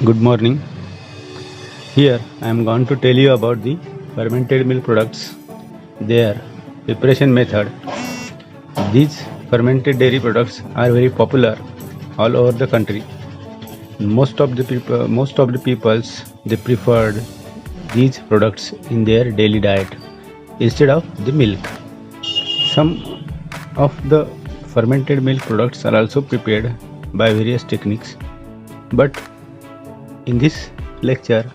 Good morning. Here I am going to tell you about the fermented milk products, their preparation method. These fermented dairy products are very popular all over the country. Most of the peoples they preferred these products in their daily diet instead of the milk. Some of the fermented milk products are also prepared by various techniques, but in this lecture,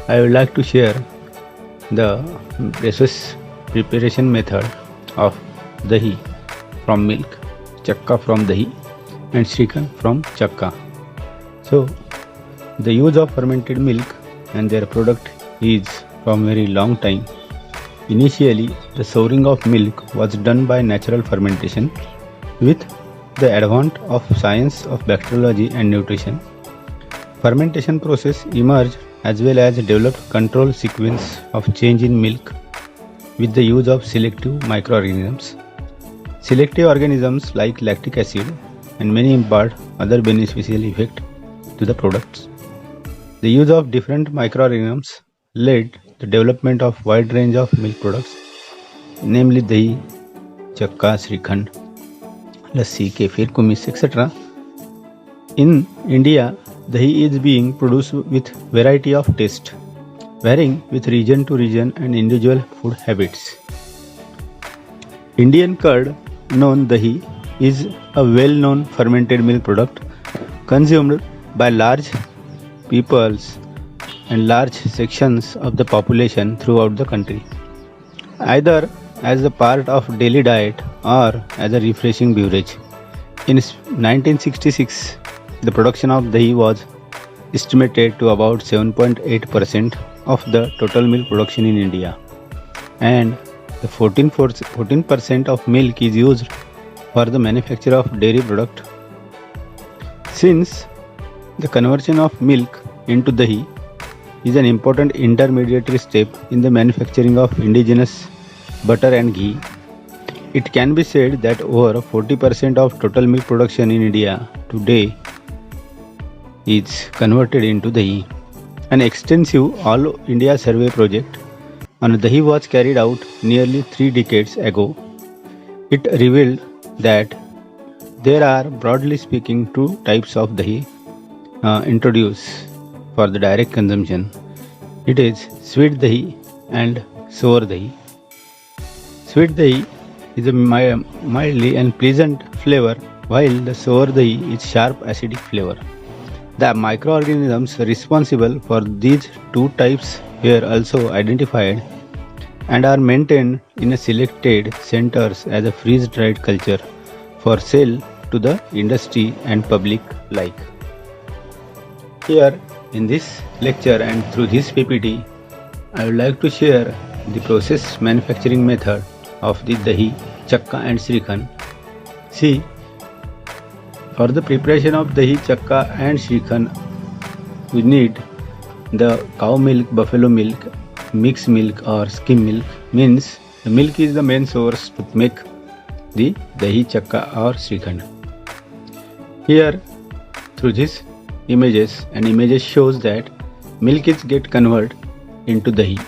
I would like to share the process preparation method of dahi from milk, chakka from dahi, and shrikhand from chakka. So, the use of fermented milk and their product is from very long time. Initially, the souring of milk was done by natural fermentation with the advent of science of bacteriology and nutrition. Fermentation process emerged as well as developed control sequence of change in milk with the use of selective microorganisms. Selective organisms like lactic acid and many impart other beneficial effect to the products. The use of different microorganisms led the development of wide range of milk products, namely dahi, chakka, shrikhand, lassi, kefir, kumis, etc. In India, dahi is being produced with variety of taste, varying with region to region and individual food habits. Indian curd, known dahi, is a well-known fermented milk product consumed by large peoples and large sections of the population throughout the country, either as a part of daily diet or as a refreshing beverage. In 1966, the production of dahi was estimated to about 7.8% of the total milk production in India, and the 14% of milk is used for the manufacture of dairy product. Since the conversion of milk into dahi is an important intermediary step in the manufacturing of indigenous butter and ghee, it can be said that over 40% of total milk production in India today is converted into dahi. An extensive All India survey project on dahi was carried out nearly 3 decades ago. It revealed that there are, broadly speaking, two types of dahi introduced for the direct consumption. It is sweet dahi and sour dahi. Sweet dahi is a mildly and pleasant flavor, while the sour dahi is sharp acidic flavor. The microorganisms responsible for these two types were also identified and are maintained in a selected centers as a freeze-dried culture for sale to the industry and public alike. Here in this lecture and through this PPT, I would like to share the process manufacturing method of the dahi, chakka and shrikhand. See, for the preparation of dahi, chakka and shrikhand, we need the cow milk, buffalo milk, mixed milk or skim milk. Means the milk is the main source to make the dahi, chakka or shrikhand. Here, through this images shows that milk is get converted into dahi,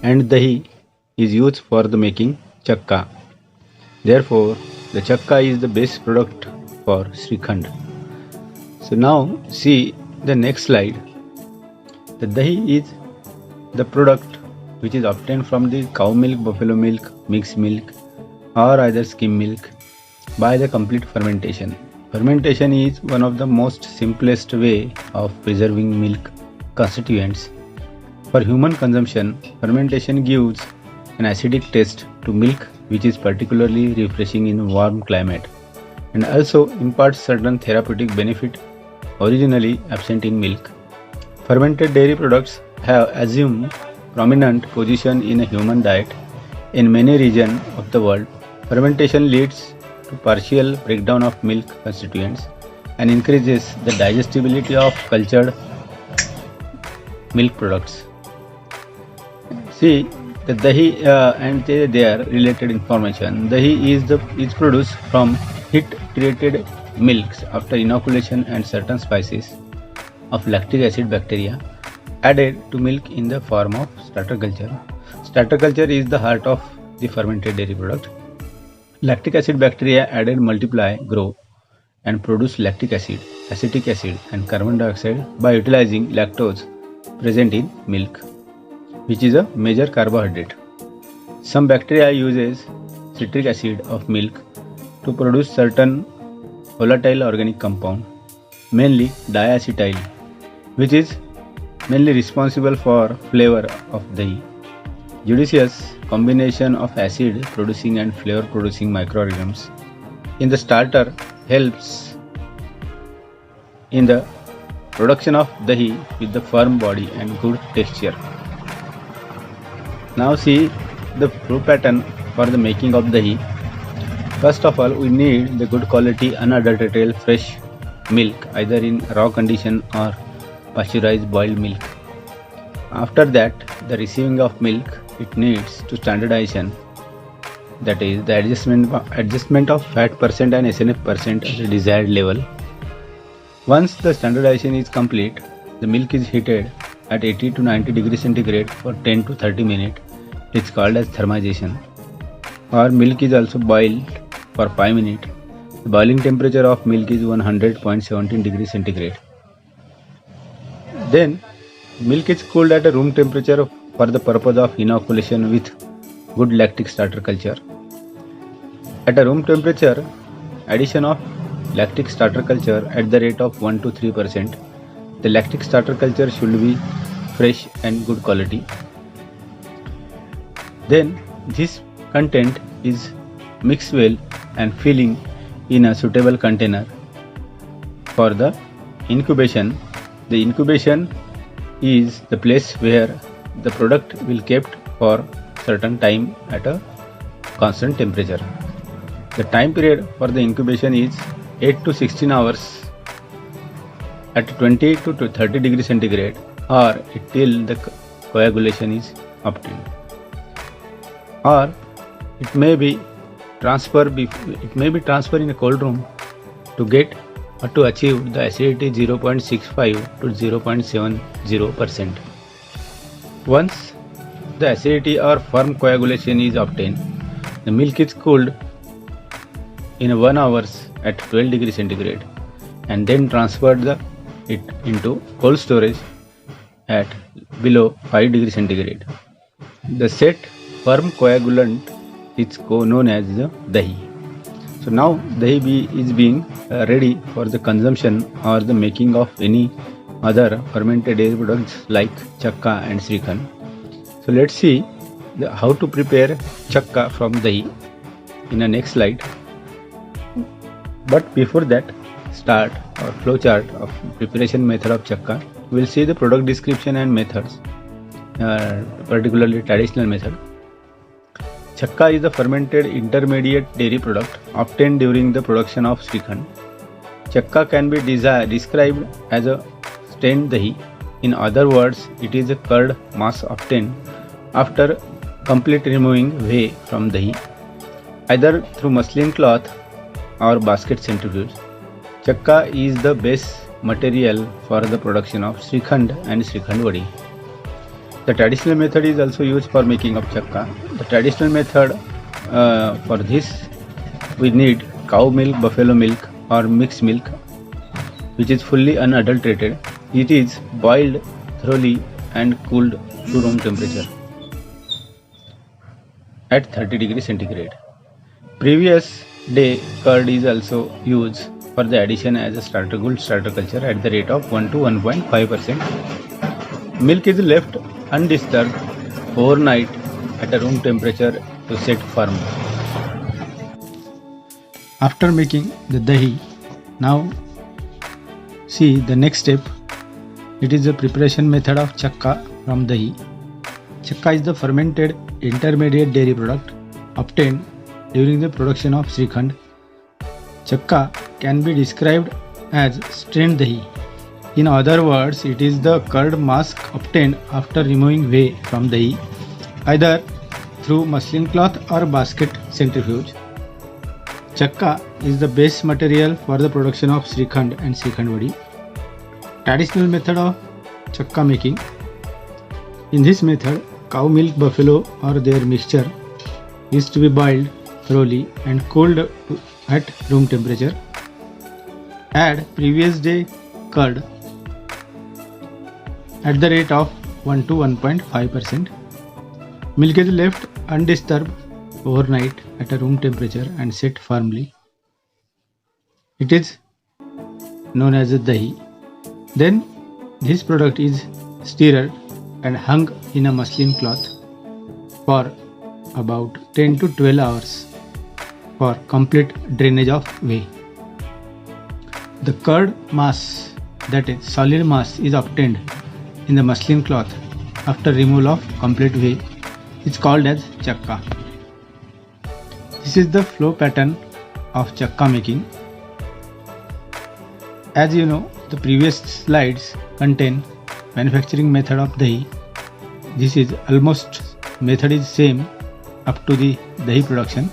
and dahi is used for the making chakka. Therefore, the chakka is the best product for shrikhand. So now see the next slide. The dahi is the product which is obtained from the cow milk, buffalo milk, mixed milk or either skim milk by the complete fermentation. Fermentation is one of the most simplest way of preserving milk constituents. For human consumption, fermentation gives an acidic taste to milk which is particularly refreshing in warm climate and also imparts certain therapeutic benefit originally absent in milk. Fermented dairy products have assumed prominent position in a human diet in many regions of the world. Fermentation leads to partial breakdown of milk constituents and increases the digestibility of cultured milk products. See the dahi and their related information. Dahi is produced from heat treated milks after inoculation and certain spices of lactic acid bacteria added to milk in the form of starter culture. Starter culture is the heart of the fermented dairy product. Lactic acid bacteria added multiply, grow, and produce lactic acid, acetic acid, and carbon dioxide by utilizing lactose present in milk, which is a major carbohydrate. Some bacteria uses citric acid of milk to produce certain volatile organic compound, mainly diacetyl, which is mainly responsible for flavor of dahi. Judicious combination of acid producing and flavor producing microorganisms in the starter helps in the production of dahi with the firm body and good texture. Now see the flow pattern for the making of dahi. First of all, we need the good quality unadulterated fresh milk, either in raw condition or pasteurized boiled milk. After that, the receiving of milk, it needs to standardization, that is the adjustment of fat percent and SNF percent at the desired level. Once the standardization is complete, the milk is heated at 80 to 90 degrees centigrade for 10 to 30 minutes. It's called as thermization. Or milk is also boiled for 5 minutes. The boiling temperature of milk is 100.17 degrees centigrade. Then milk is cooled at a room temperature for the purpose of inoculation with good lactic starter culture. At a room temperature, addition of lactic starter culture at the rate of 1 to 3%. The lactic starter culture should be fresh and good quality. Then this content is mixed well and filling in a suitable container for the incubation. The incubation is the place where the product will kept for certain time at a constant temperature. The time period for the incubation is 8 to 16 hours at 20 to 30 degrees centigrade or till the coagulation is obtained. Or it may be transferred in a cold room to get or to achieve the acidity 0.65 to 0.70%. Once the acidity or firm coagulation is obtained, the milk is cooled in 1 hour at 12 degrees centigrade and then transferred it into cold storage at below 5 degrees centigrade. The set firm coagulant is known as the dahi. So now dahi is being ready for the consumption or the making of any other fermented dairy products like chakka and Srikhand. So let's see how to prepare chakka from dahi in the next slide. But before that, start or flowchart of preparation method of chakka. We'll see the product description and methods, particularly traditional method. Chakka is the fermented intermediate dairy product obtained during the production of Srikhand. Chakka can be described as a strained dahi. In other words, it is a curd mass obtained after complete removing whey from dahi, either through muslin cloth or basket centrifuge. Chakka is the base material for the production of Srikhand and Srikhand Vadi. The traditional method is also used for making of chakka. The traditional method for this, we need cow milk, buffalo milk or mixed milk, which is fully unadulterated. It is boiled thoroughly and cooled to room temperature at 30 degrees centigrade. Previous day curd is also used for the addition as a starter culture at the rate of 1 to 1.5%. Milk is left undisturbed overnight at a room temperature to set firm. After making the dahi, now see the next step. It is the preparation method of chakka from dahi. Chakka is the fermented intermediate dairy product obtained during the production of Srikhand. Chakka can be described as strained dahi. In other words, it is the curd mass obtained after removing whey from dahi, either through muslin cloth or basket centrifuge. Chakka is the base material for the production of Srikhand and Srikhand Vadi. Traditional method of chakka making. In this method, cow milk, buffalo or their mixture is to be boiled thoroughly and cooled at room temperature. Add previous day curd at the rate of 1 to 1.5%. Milk is left undisturbed overnight at a room temperature and set firmly. It is known as a dahi. Then this product is stirred and hung in a muslin cloth for about 10 to 12 hours for complete drainage of whey. The curd mass, that is solid mass, is obtained in the muslin cloth after removal of complete whey. It's called as chakka. This is the flow pattern of chakka making. As you know, the previous slides contain manufacturing method of dahi. This is almost method is same up to the dahi production.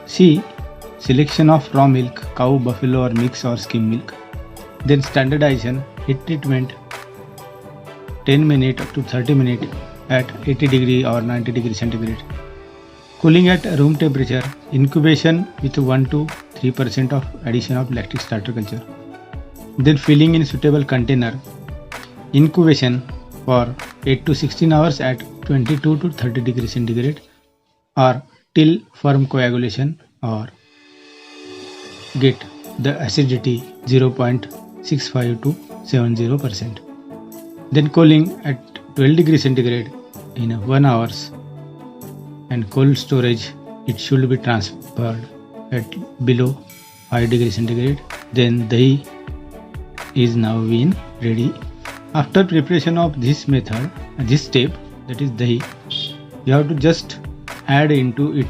See selection of raw milk, cow, buffalo or mix or skim milk. Then standardization, heat treatment 10 minutes to 30 minutes at 80 degree or 90 degree centigrade. Cooling at room temperature, incubation with 1 to 3% of addition of lactic starter culture. Then filling in suitable container. Incubation for 8 to 16 hours at 22 to 30 degree centigrade or till firm coagulation or get the acidity 0.65 to 70%. Then cooling at 12 degree centigrade in 1 hour and cold storage, it should be transferred at below 5 degree centigrade. Then dahi is now been ready. After preparation of this method, this step, that is dahi, you have to just add into it.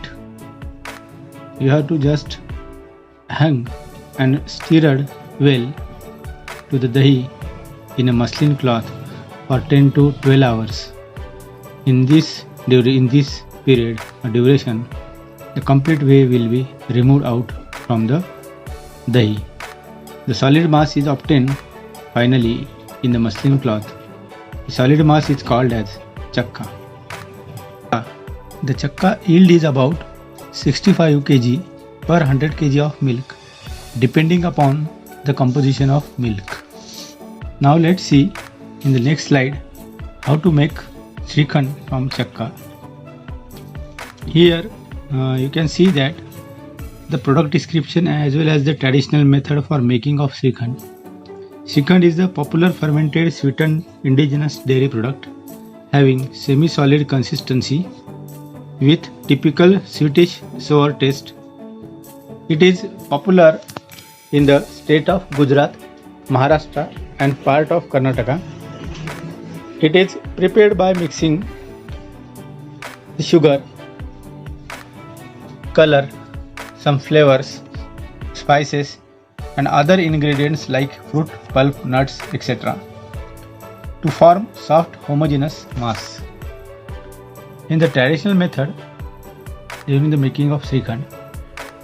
You have to just hang and stirred well to the dahi in a muslin cloth for 10 to 12 hours. In this period or duration, the complete whey will be removed out from the dahi. The solid mass is obtained finally in the muslin cloth. The solid mass is called as chakka. The chakka yield is about 65 kg per 100 kg of milk, depending upon the composition of milk. Now let's see in the next slide how to make Shrikhand from chakka. Here you can see that the product description as well as the traditional method for making of Shrikhand. Shrikhand is a popular fermented sweetened indigenous dairy product having semi-solid consistency with typical sweetish sour taste. It is popular in the state of Gujarat, Maharashtra and part of Karnataka. It is prepared by mixing the sugar, color, some flavors, spices and other ingredients like fruit, pulp, nuts, etc. to form soft homogeneous mass. In the traditional method, during the making of Shrikhand,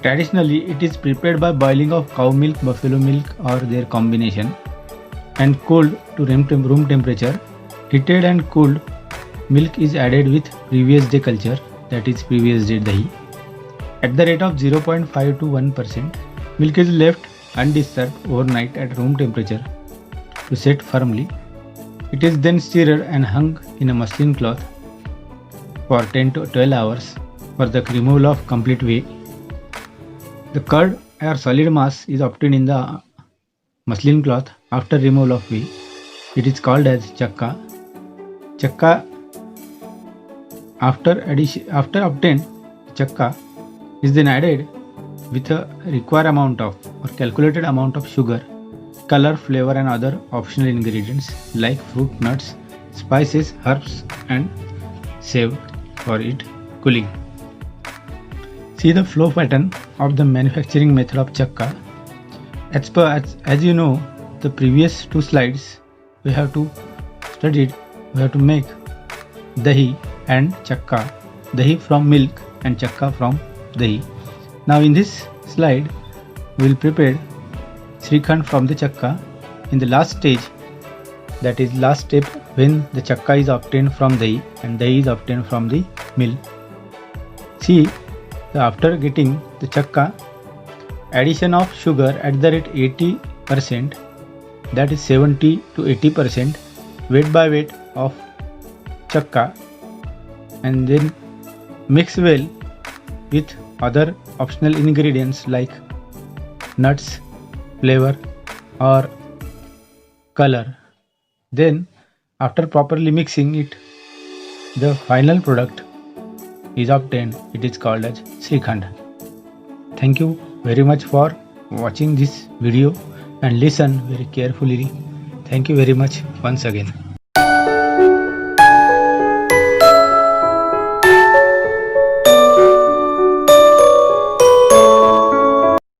traditionally it is prepared by boiling of cow milk, buffalo milk or their combination and cooled to room temperature. Heated and cooled milk is added with previous day culture, that is previous day dahi. At the rate of 0.5 to 1%, milk is left undisturbed overnight at room temperature to set firmly. It is then stirred and hung in a muslin cloth for 10 to 12 hours for the removal of complete whey. The curd or solid mass is obtained in the muslin cloth after removal of whey. It is called as chakka. Chakka, after obtained chakka is then added with a required amount of or calculated amount of sugar, color, flavor and other optional ingredients like fruit, nuts, spices, herbs and saved for it cooling. See the flow pattern of the manufacturing method of chakka. As you know, the previous two slides we have to study. We have to make dahi and chakka, dahi from milk and chakka from dahi. Now in this slide we will prepare Shrikhand from the chakka. in the last stage, that is last step, when the chakka is obtained from dahi and dahi is obtained from the milk. See, after getting the chakka, addition of sugar at the rate 80%, that is 70 to 80% weight by weight of chakka, and then mix well with other optional ingredients like nuts, flavor or color. Then after properly mixing it, the final product is obtained. It is called as Srikhand. Thank you very much for watching this video and listen very carefully. Thank you very much once again.